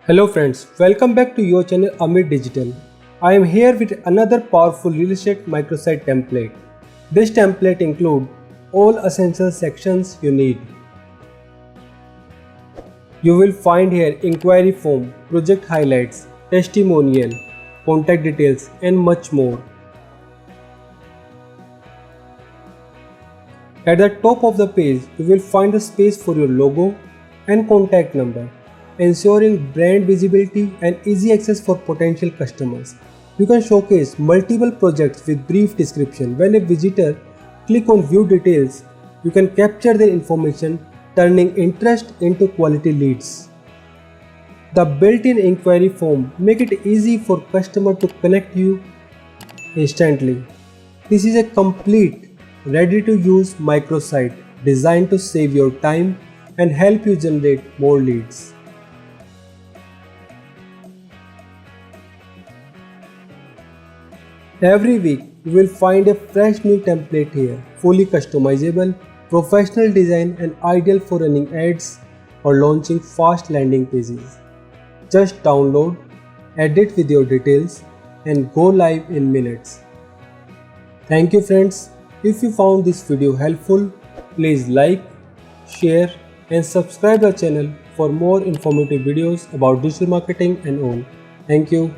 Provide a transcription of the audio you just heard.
Hello friends, welcome back to your channel Amit Digital. I am here with another powerful real estate microsite template. This template includes all essential sections you need. You will find here inquiry form, project highlights, testimonial, contact details and much more. At the top of the page, you will find a space for your logo and contact number, ensuring brand visibility and easy access for potential customers. You can showcase multiple projects with brief description. When a visitor clicks on view details, you can capture their information, turning interest into quality leads. The built-in inquiry form make it easy for customer to connect you instantly. This is a complete, ready-to-use microsite designed to save your time and help you generate more leads. Every week, you will find a fresh new template here, fully customizable, professional design and ideal for running ads or launching fast landing pages. Just download, edit with your details and go live in minutes. Thank you friends. If you found this video helpful, please like, share and subscribe our channel for more informative videos about digital marketing and all. Thank you.